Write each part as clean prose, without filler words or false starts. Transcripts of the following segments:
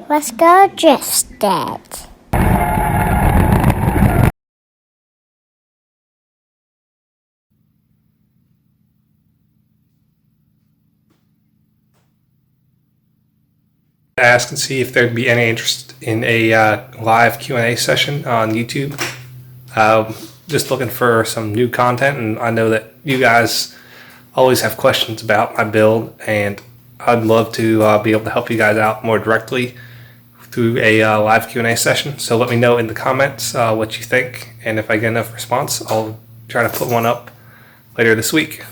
Let's go just that. Ask and see if there'd be any interest in a live Q&A session on YouTube. Just looking for some new content, and I know that you guys always have questions about my build, and I'd love to be able to help you guys out more directly through a live Q&A session. So let me know in the comments what you think, and if I get enough response, I'll try to put one up later this week.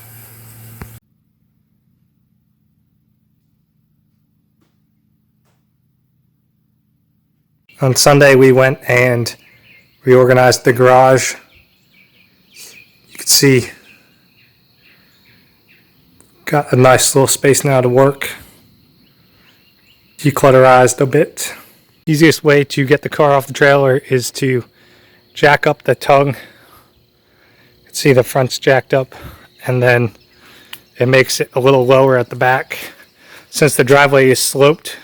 On Sunday, we went and reorganized the garage. You can see, got a nice little space now to work. Declutterized a bit. Easiest way to get the car off the trailer is to jack up the tongue. You can see the front's jacked up, and then it makes it a little lower at the back. Since the driveway is sloped,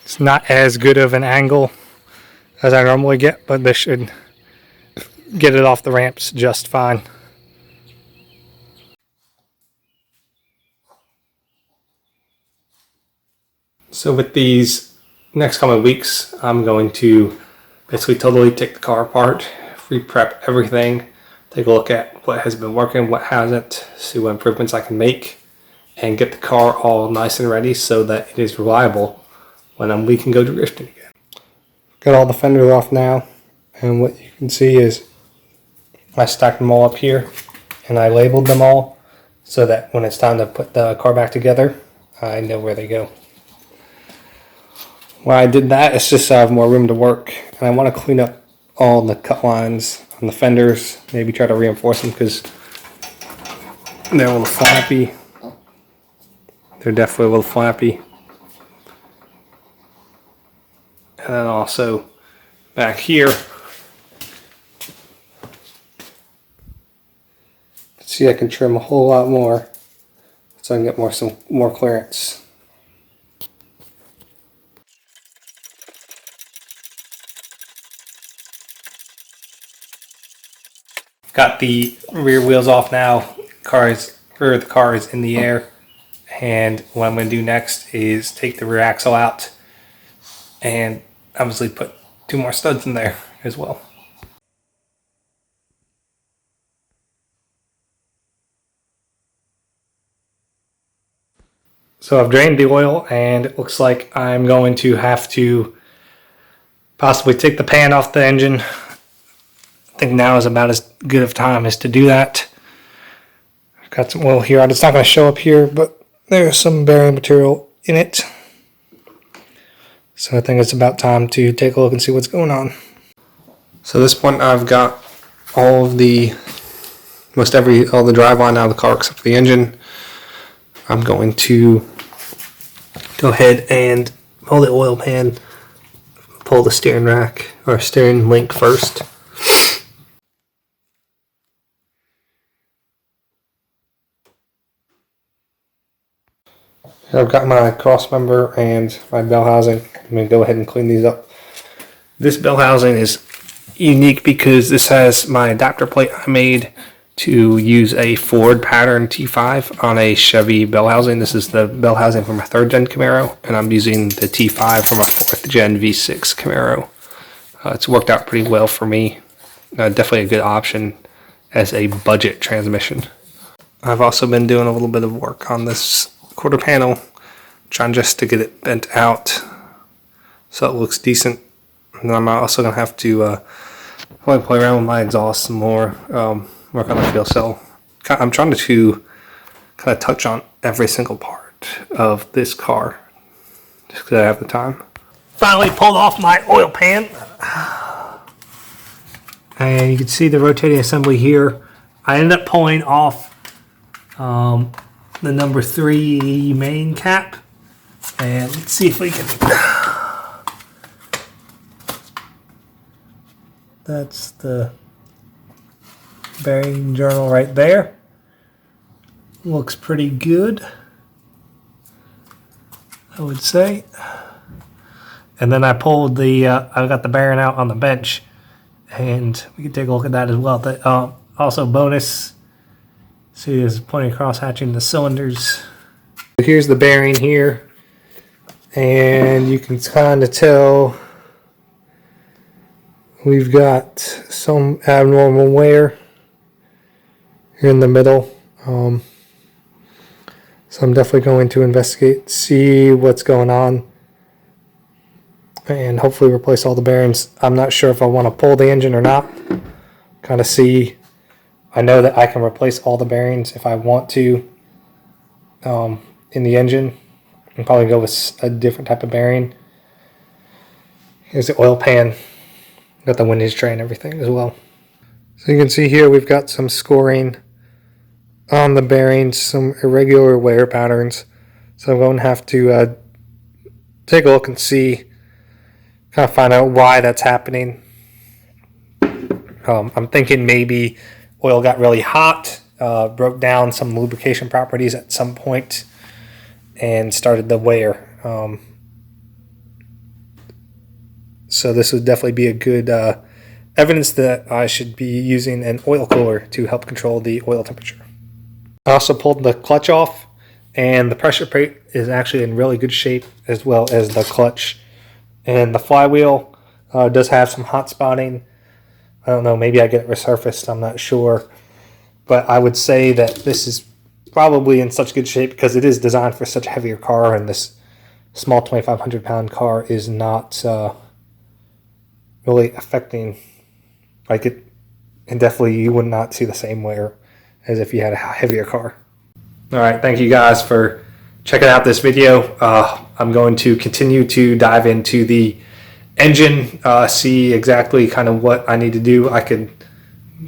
it's not as good of an angle as I normally get, but this should get it off the ramps just fine. So with these next coming weeks, I'm going to basically totally take the car apart, re-prep everything, take a look at what has been working, what hasn't, see what improvements I can make, and get the car all nice and ready so that it is reliable when we can go drifting again. Got all the fenders off now, and what you can see is I stacked them all up here, and I labeled them all so that when it's time to put the car back together, I know where they go. Why I did that is just so I have more room to work, and I want to clean up all the cut lines on the fenders, maybe try to reinforce them because they're a little flappy. They're definitely a little flappy. And then also back here, see, I can trim a whole lot more so I can get some more clearance. Got the rear wheels off now. Rear of the car is in the air, and what I'm going to do next is take the rear axle out and obviously put 2 more studs in there as well. So I've drained the oil, and it looks like I'm going to have to possibly take the pan off the engine. I think now is about as good of time as to do that. I've got some oil here. It's not going to show up here, but there's some bearing material in it. So I think it's about time to take a look and see what's going on. So at this point, I've got all the driveline out of the car except for the engine. I'm going to go ahead and pull the oil pan, pull the steering rack or steering link first. I've got my cross member and my bell housing. I'm going to go ahead and clean these up. This bell housing is unique because this has my adapter plate I made to use a Ford pattern T5 on a Chevy bell housing. This is the bell housing for my 3rd gen Camaro, and I'm using the T5 for my 4th gen V6 Camaro. It's worked out pretty well for me. Definitely a good option as a budget transmission. I've also been doing a little bit of work on this quarter panel, trying just to get it bent out so it looks decent. And I'm also going to have to probably play around with my exhaust some more, work on the fuel cell. I'm trying to kind of touch on every single part of this car just because I have the time. Finally pulled off my oil pan. And you can see the rotating assembly here. I ended up pulling off the number 3 main cap, and let's see if we can. That's the bearing journal right there. Looks pretty good, I would say. And then I pulled the, I got the bearing out on the bench, and we can take a look at that as well. Also bonus, see there's pointing cross hatching the cylinders. Here's the bearing here, and you can kind of tell we've got some abnormal wear here in the middle. So I'm definitely going to investigate, see what's going on, and hopefully replace all the bearings. I'm not sure if I want to pull the engine or not. Kind of see. I know that I can replace all the bearings if I want to in the engine. I'll probably go with a different type of bearing. Here's the oil pan. Got the windage tray and everything as well. So you can see here we've got some scoring on the bearings, some irregular wear patterns. So I'm going to have to take a look and see, kind of find out why that's happening. I'm thinking maybe oil got really hot, broke down some lubrication properties at some point, and started the wear. So this would definitely be a good evidence that I should be using an oil cooler to help control the oil temperature. I also pulled the clutch off, and the pressure plate is actually in really good shape, as well as the clutch. And the flywheel does have some hot spotting. I don't know, maybe I get it resurfaced, I'm not sure. But I would say that this is probably in such good shape because it is designed for such a heavier car, and this small 2,500 pound car is not really affecting, like it, and definitely you would not see the same wear as if you had a heavier car. All right, thank you guys for checking out this video. I'm going to continue to dive into the engine, see exactly kind of what I need to do. I could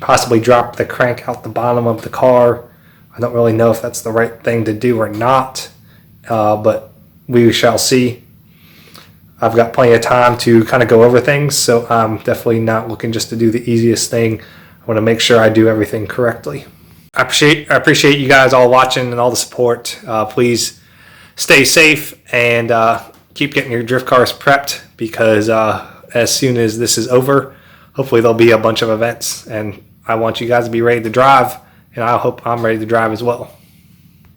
possibly drop the crank out the bottom of the car. I don't really know if that's the right thing to do or not, but we shall see. I've got plenty of time to kind of go over things, so I'm definitely not looking just to do the easiest thing. I want to make sure I do everything correctly. I appreciate you guys all watching and all the support. Please stay safe and keep getting your drift cars prepped, because as soon as this is over, hopefully there'll be a bunch of events, and I want you guys to be ready to drive, and I hope I'm ready to drive as well.